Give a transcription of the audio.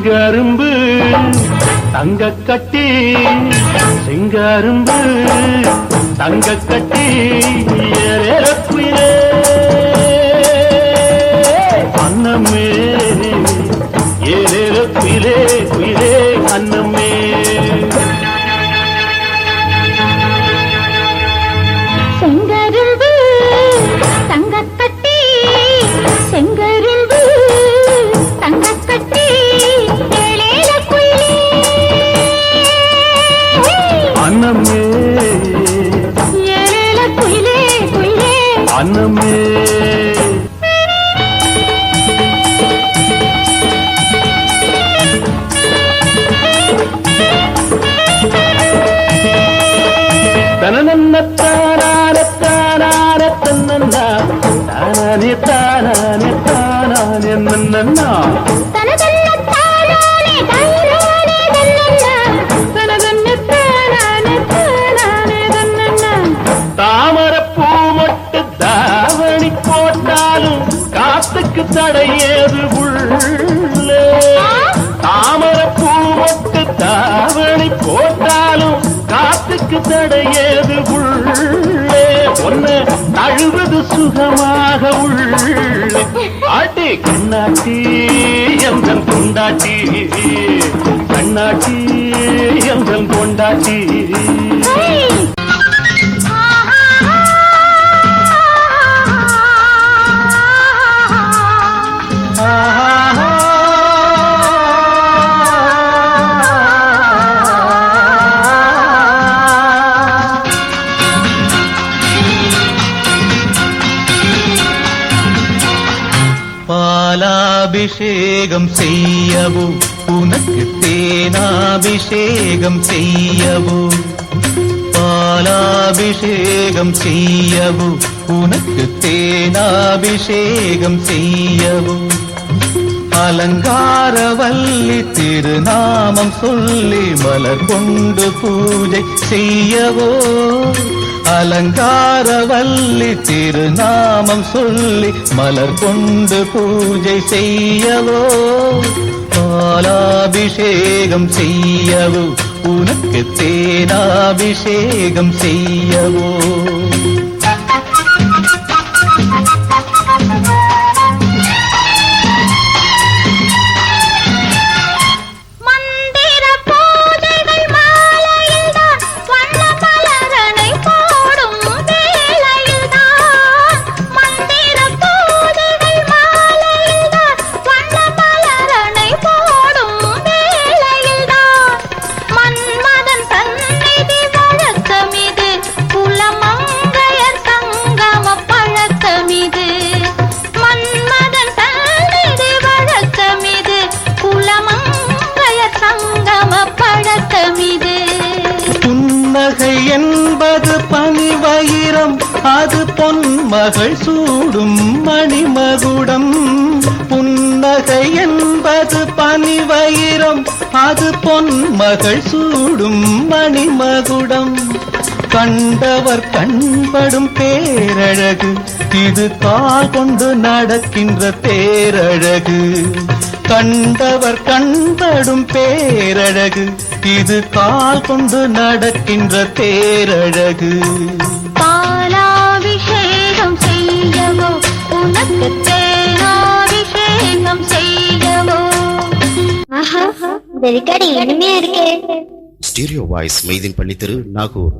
செங்கரும்பு தங்க கட்டி செங்கரும்பு தங்க கட்டி ஏறக்குயிலே அன்னமே ஏறக்குயிலே குயிலே அன்னமே செங்கரும்பு தங்கக்கட்டி செங்கரும்பு தங்கக்கட்டி ஏலேல குயிலே அன்னமே ஏலேல குயிலே குயிலே அன்னமே தனனன்னத்தானானே தானானே தானானே தானானே நன்னன்னா தனதன்னத்தானானே தானானே தனதன்னத்தானானே தானானே தன்னன்னா தாமரப்பூ மொட்டு தாவணி போட்டாலும் காத்துக்கு தடையேது உள்ளே தாமரப்பூ மொட்டு தாவணி போட்டாலும் காத்துக்கு தடையேது உள்ளே ஒன்னு அழுவது சுகமாக உள்ளே ஆட்டி கண்ணாட்டி எங்கள் கொண்டாட்டி கண்ணாட்டி எங்கள் கொண்டாட்டி பாலாபிஷேகம் செய்யவோ உனக்கு தேனாபிஷேகம் செய்யவோ பாலாபிஷேகம் செய்யவோ உனக்கு தேனாபிஷேகம் செய்யவோ அலங்காரவல்லி திருநாமம் சொல்லி மலர் கொண்டு பூஜை செய்யவோ அலங்காரவல்லி திருநாமம் சொல்லி மலர் கொண்டு பூஜை செய்யவோ பாலாபிஷேகம் செய்யவோ உனக்கு தேனாபிஷேகம் செய்யவோ என்பது பனிவயிரம் அது பொன்மகள் சூடும் மணிமகுடம் புன்னகை என்பது பனிவயிரம் அது பொன்மகள் சூடும் மணிமகுடம் கண்டவர் கண்படும் பேரழகு இது கால் கொண்டு நடக்கின்ற தேரழகு கண்டவர் கண்படும் பேரழகு இது கால் கொண்டு நடக்கின்ற தேரழகு பாலாபிஷேகம் செய்யவோ உனக்கு தேனாபிஷேகம் செய்யவோ ஆஹா இந்த ரெக்கார்டிங் இனிமையா இருக்கே ஸ்டீரியோ வாய்ஸ் மெய்தீன் பள்ளித்தெரு நாகூர்